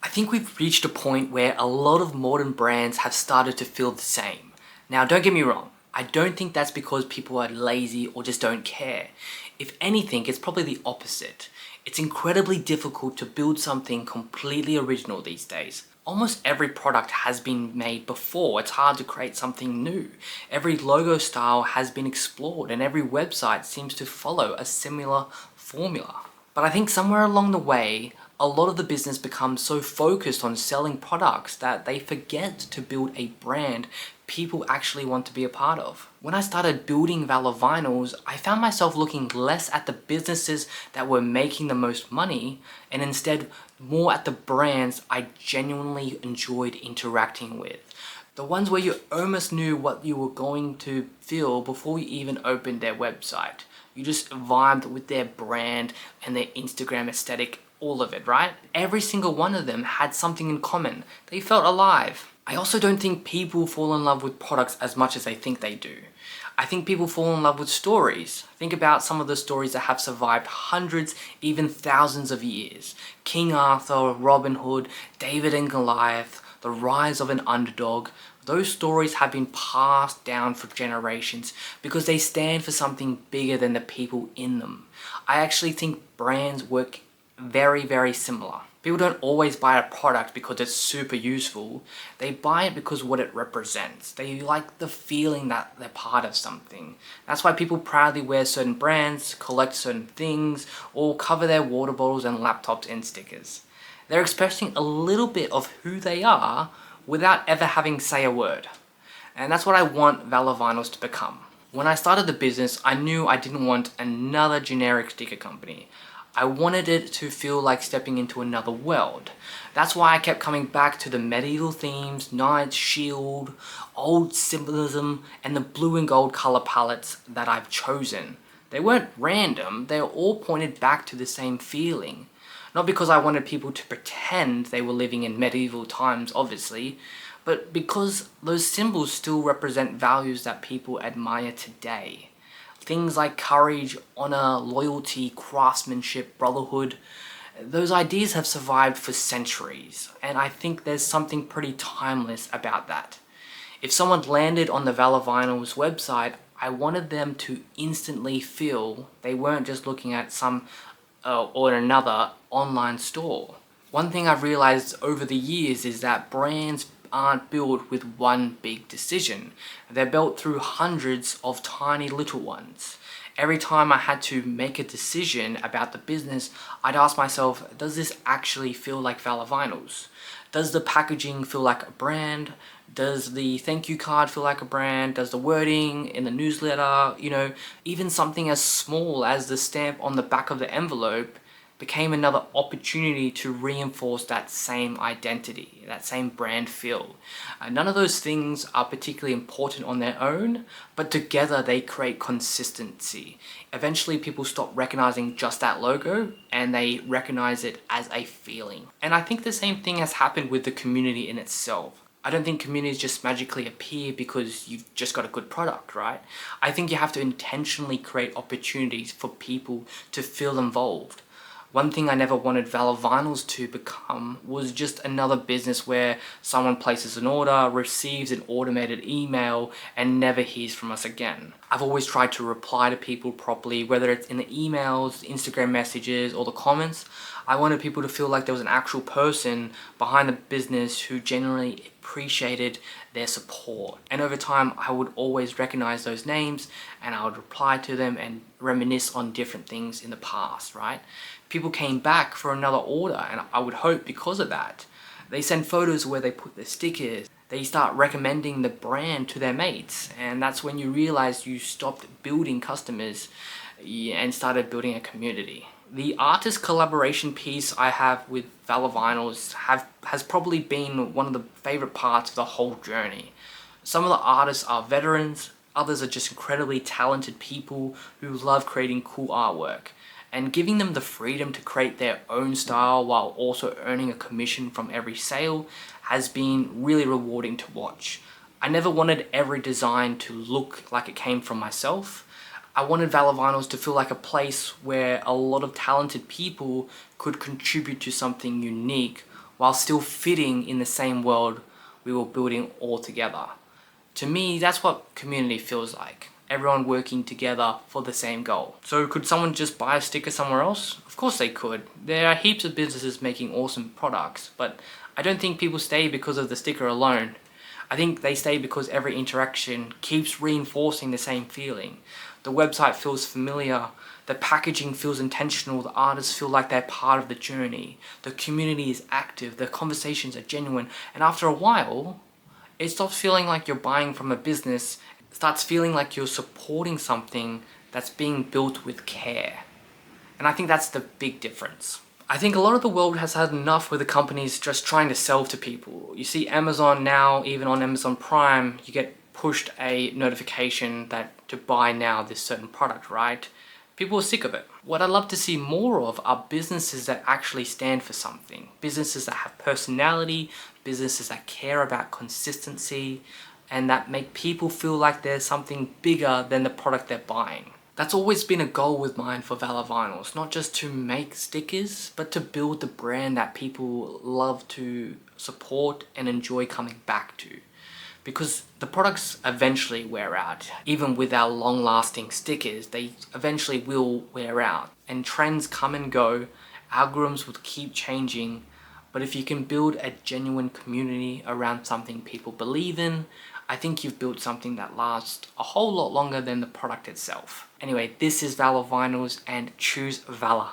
I think we've reached a point where a lot of modern brands have started to feel the same. Now, don't get me wrong. I don't think that's because people are lazy or just don't care. If anything, it's probably the opposite. It's incredibly difficult to build something completely original these days. Almost every product has been made before. It's hard to create something new. Every logo style has been explored and every website seems to follow a similar formula. But I think somewhere along the way, a lot of the business becomes so focused on selling products that they forget to build a brand people actually want to be a part of. When I started building Valor vinyls, I found myself looking less at the businesses that were making the most money and instead more at the brands I genuinely enjoyed interacting with. The ones where you almost knew what you were going to feel before you even opened their website. You just vibed with their brand and their Instagram aesthetic, all of it, right? Every single one of them had something in common. They felt alive. I also don't think people fall in love with products as much as they think they do. I think people fall in love with stories. Think about some of the stories that have survived hundreds, even thousands of years. King Arthur, Robin Hood, David and Goliath, the rise of an underdog. Those stories have been passed down for generations because they stand for something bigger than the people in them. I actually think brands work very, very similar. People don't always buy a product because it's super useful. They buy it because what it represents. They like the feeling that they're part of something. That's why people proudly wear certain brands, collect certain things, or cover their water bottles and laptops in stickers. They're expressing a little bit of who they are without ever having to say a word. And that's what I want Valor Vinyls to become. When I started the business, I knew I didn't want another generic sticker company. I wanted it to feel like stepping into another world. That's why I kept coming back to the medieval themes, knights, shield, old symbolism, and the blue and gold color palettes that I've chosen. They weren't random, they all pointed back to the same feeling. Not because I wanted people to pretend they were living in medieval times, obviously, but because those symbols still represent values that people admire today. Things like courage, honor, loyalty, craftsmanship, brotherhood, those ideas have survived for centuries, and I think there's something pretty timeless about that. If someone landed on the Valor Vinyls website, I wanted them to instantly feel they weren't just looking at some or another online store. One thing I've realized over the years is that brands aren't built with one big decision. They're built through hundreds of tiny little ones. Every time I had to make a decision about the business, I'd ask myself, does this actually feel like Valor Vinyls? Does the packaging feel like a brand? Does the thank you card feel like a brand? Does the wording in the newsletter, even something as small as the stamp on the back of the envelope became another opportunity to reinforce that same identity, that same brand feel. None of those things are particularly important on their own, but together they create consistency. Eventually people stop recognizing just that logo and they recognize it as a feeling. And I think the same thing has happened with the community in itself. I don't think communities just magically appear because you've just got a good product, right? I think you have to intentionally create opportunities for people to feel involved. One thing I never wanted Valor Vinyls to become was just another business where someone places an order, receives an automated email, and never hears from us again. I've always tried to reply to people properly, whether it's in the emails, Instagram messages, or the comments. I wanted people to feel like there was an actual person behind the business who genuinely appreciated their support. And over time, I would always recognize those names and I would reply to them and reminisce on different things in the past, right? People came back for another order and I would hope because of that. They send photos where they put their stickers. They start recommending the brand to their mates. And that's when you realize you stopped building customers and started building a community. The artist collaboration piece I have with Valor Vinyls has probably been one of the favorite parts of the whole journey. Some of the artists are veterans, others are just incredibly talented people who love creating cool artwork. And giving them the freedom to create their own style while also earning a commission from every sale has been really rewarding to watch. I never wanted every design to look like it came from myself. I wanted Valor Vinyls to feel like a place where a lot of talented people could contribute to something unique while still fitting in the same world we were building all together. To me, that's what community feels like. Everyone working together for the same goal. So could someone just buy a sticker somewhere else? Of course they could. There are heaps of businesses making awesome products, but I don't think people stay because of the sticker alone. I think they stay because every interaction keeps reinforcing the same feeling. The website feels familiar, the packaging feels intentional, the artists feel like they're part of the journey, the community is active, the conversations are genuine, and after a while, it stops feeling like you're buying from a business. It starts feeling like you're supporting something that's being built with care. And I think that's the big difference. I think a lot of the world has had enough with the companies just trying to sell to people. You see Amazon now, even on Amazon Prime, you get pushed a notification that to buy now this certain product, right? People are sick of it. What I'd love to see more of are businesses that actually stand for something. Businesses that have personality, businesses that care about consistency, and that make people feel like there's something bigger than the product they're buying. That's always been a goal with mine for Valor Vinyls, not just to make stickers, but to build the brand that people love to support and enjoy coming back to. Because the products eventually wear out. Even with our long-lasting stickers, they eventually will wear out. And trends come and go, algorithms will keep changing, but if you can build a genuine community around something people believe in, I think you've built something that lasts a whole lot longer than the product itself. Anyway, this is Valor Vinyls, and choose Valor.